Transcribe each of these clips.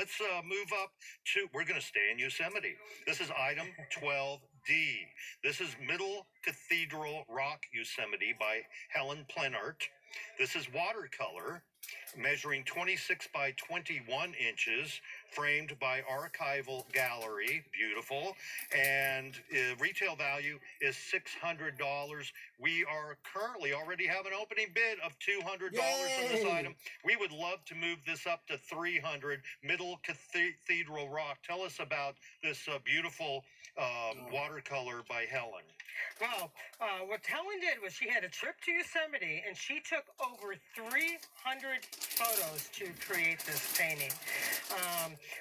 let's move up to, we're going to stay in Yosemite. This is item 12D. This is Middle Cathedral Rock Yosemite by Helen Plenart. This is watercolor, measuring 26 by 21 inches, framed by Archival Gallery. Beautiful. And retail value is $600. We are currently already have an opening bid of $200 on this item. We would love to move this up to $300. Middle Cathedral Rock. Tell us about this beautiful watercolor by Helen. Well, what Helen did was she had a trip to Yosemite and she took over 300 photos to create this painting.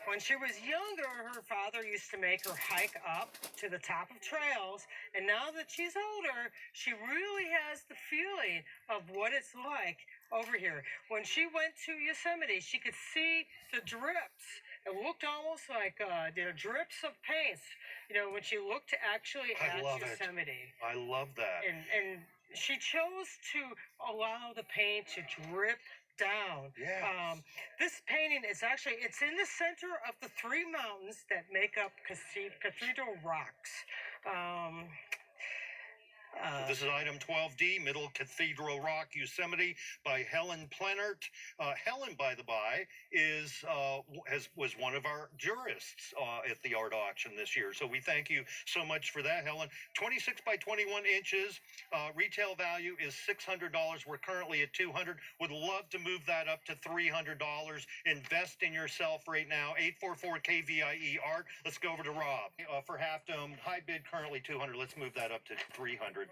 When she was younger, her father used to make her hike up to the top of trails, and now that she's older, she really has the feeling of what it's like over here. When she went to Yosemite, she could see the drips. It looked almost like drips of paints, when she looked actually at Yosemite. I love that. And she chose to allow the paint to drip down. Yes. This painting is it's in the center of the three mountains that make up Cathedral Rocks. This is item 12D, Middle Cathedral Rock, Yosemite by Helen Plenart. Helen, by the by, was one of our jurists at the art auction this year. So we thank you so much for that, Helen. 26 by 21 inches. Retail value is $600. We're currently at $200. Would love to move that up to $300. Invest in yourself right now. 844 KVIE Art. Let's go over to Rob for Half Dome. High bid currently $200. Let's move that up to $300.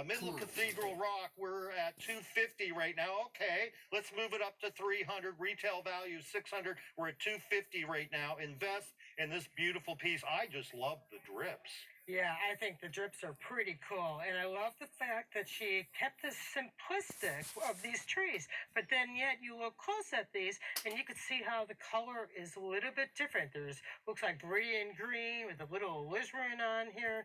Middle Cathedral Rock, we're at $250 right now. Okay, let's move it up to $300. Retail value $600. We're at $250 right now. Invest in this beautiful piece. I just love the drips. Yeah, I think the drips are pretty cool. And I love the fact that she kept this simplistic of these trees. But then yet you look close at these and you can see how the color is a little bit different. Looks like Brilliant green with a little alizarin on here.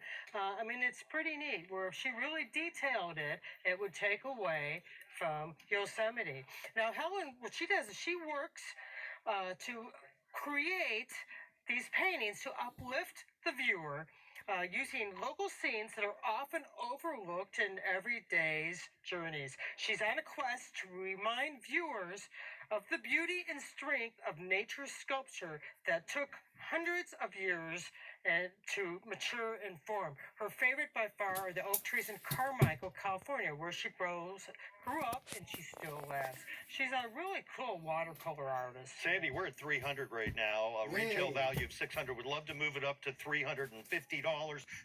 It's pretty neat. Where if she really detailed it, it would take away from Yosemite. Now, Helen, what she does is she works to create these paintings to uplift the viewer, using local scenes that are often overlooked in everyday's journeys. She's on a quest to remind viewers of the beauty and strength of nature's sculpture that took hundreds of years to mature and form. Her favorite by far are the oak trees in Carmichael, California, where she grew up, and she still lives. She's a really cool watercolor artist. Sandy, we're at $300 right now. Retail value of $600. Would love to move it up to $350.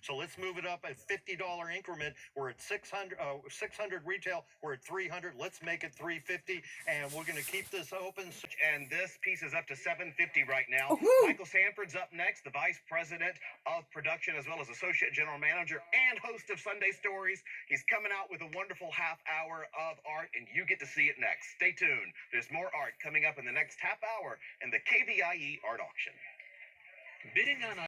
So let's move it up at $50 increment. We're at $600 retail. We're at $300. Let's make it $350, and we're going to keep this open. And this piece is up to $750 right now. Michael Sanford's up next, the Vice President of Production, as well as Associate General Manager and host of Sunday Stories. He's coming out with a wonderful half hour of art, and you get to see it next. Stay tuned. There's more art coming up in the next half hour in the KVIE Art Auction. Bidding on